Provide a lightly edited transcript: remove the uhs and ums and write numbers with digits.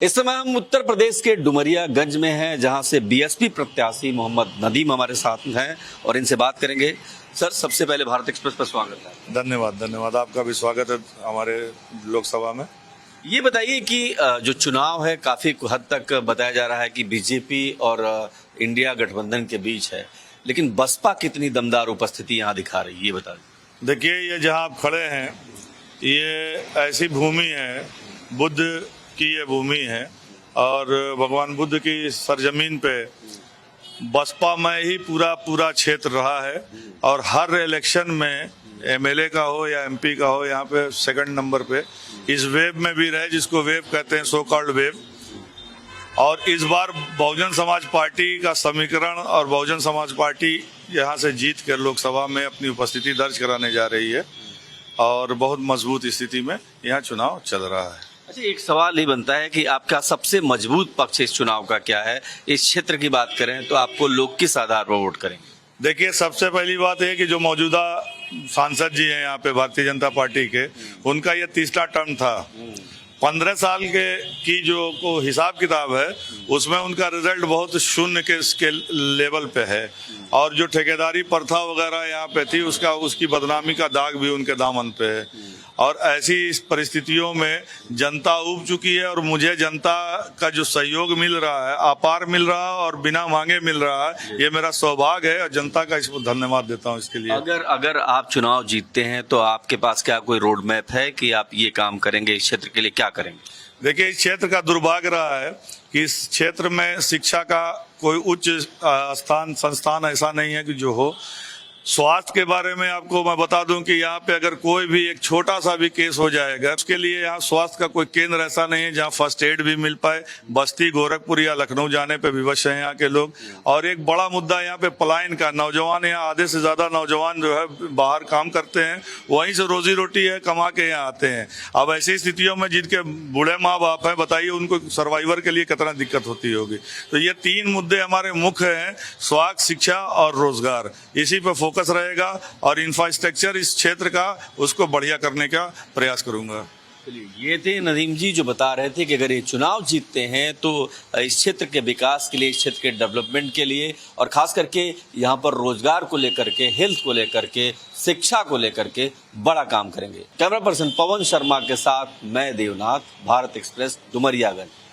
इस समय हम उत्तर प्रदेश के डुमरियागंज में हैं, जहां से बीएसपी प्रत्याशी मोहम्मद नदीम हमारे साथ हैं और इनसे बात करेंगे। सर, सबसे पहले भारत एक्सप्रेस पर स्वागत है। धन्यवाद। आपका भी स्वागत है हमारे लोकसभा में। ये बताइए कि जो चुनाव है काफी हद तक बताया जा रहा है कि बीजेपी और इंडिया गठबंधन के बीच है, लेकिन बसपा कितनी दमदार उपस्थिति यहाँ दिखा रही है, ये बता दीजिए। देखिए, ये जहाँ आप खड़े हैं, ये ऐसी भूमि है, बुद्ध की ये भूमि है और भगवान बुद्ध की सरजमीन पे बसपा में ही पूरा क्षेत्र रहा है और हर इलेक्शन में एमएलए का हो या एमपी का हो, यहाँ पे सेकंड नंबर पे इस वेव में भी रहे, जिसको वेव कहते हैं, सो कॉल्ड वेव। और इस बार बहुजन समाज पार्टी का समीकरण और बहुजन समाज पार्टी यहाँ से जीत कर लोकसभा में अपनी उपस्थिति दर्ज कराने जा रही है और बहुत मजबूत स्थिति में यहाँ चुनाव चल रहा है। अच्छा, एक सवाल ही बनता है कि आपका सबसे मजबूत पक्ष इस चुनाव का क्या है? इस क्षेत्र की बात करें तो आपको लोग किस आधार पर वोट करेंगे? देखिए, सबसे पहली बात है कि जो मौजूदा सांसद जी हैं यहाँ पे भारतीय जनता पार्टी के, उनका ये तीसरा टर्म था। 15 साल की जो को हिसाब किताब है, उसमें उनका रिजल्ट बहुत शून्य के लेवल पे है और जो ठेकेदारी प्रथा वगैरह यहाँ पे थी, उसकी बदनामी का दाग भी उनके दामन पे है। और ऐसी इस परिस्थितियों में जनता उब चुकी है और मुझे जनता का जो सहयोग मिल रहा है, अपार मिल रहा है और बिना मांगे मिल रहा है, ये मेरा सौभाग्य है और जनता का इसको धन्यवाद देता हूँ इसके लिए। अगर आप चुनाव जीतते हैं तो आपके पास क्या कोई रोड मैप है कि आप ये काम करेंगे, इस क्षेत्र के लिए क्या करेंगे? देखिए, इस क्षेत्र का दुर्भाग्य रहा है कि इस क्षेत्र में शिक्षा का कोई उच्च संस्थान ऐसा नहीं है कि जो हो। स्वास्थ्य के बारे में आपको मैं बता दूं कि यहाँ पे अगर कोई भी एक छोटा सा भी केस हो जाएगा, उसके लिए यहाँ स्वास्थ्य का कोई केंद्र ऐसा नहीं है जहाँ फर्स्ट एड भी मिल पाए। बस्ती, गोरखपुर या लखनऊ जाने पे विवश हैं यहाँ के लोग। और एक बड़ा मुद्दा यहाँ पे पलायन का, नौजवान यहाँ आधे से ज्यादा नौजवान जो है बाहर काम करते हैं, वहीं से रोजी रोटी है कमा के यहाँ आते हैं। अब ऐसी स्थितियों में जिनके बूढ़े माँ बाप हैं, बताइए उनको सर्वाइवर के लिए कितना दिक्कत होती होगी। तो ये 3 मुद्दे हमारे मुख्य हैं, स्वास्थ्य, शिक्षा और रोजगार। इसी पे फोकस रहेगा और इंफ्रास्ट्रक्चर इस क्षेत्र का उसको बढ़िया करने का प्रयास करूंगा। ये थे नदीम जी जो बता रहे थे कि अगर ये चुनाव जीतते हैं तो इस क्षेत्र के विकास के लिए, इस क्षेत्र के डेवलपमेंट के लिए और खास करके यहाँ पर रोजगार को लेकर के, हेल्थ को लेकर के, शिक्षा को लेकर के बड़ा काम करेंगे। कैमरा पर्सन पवन शर्मा के साथ मैं देवनाथ, भारत एक्सप्रेस, डुमरियागंज।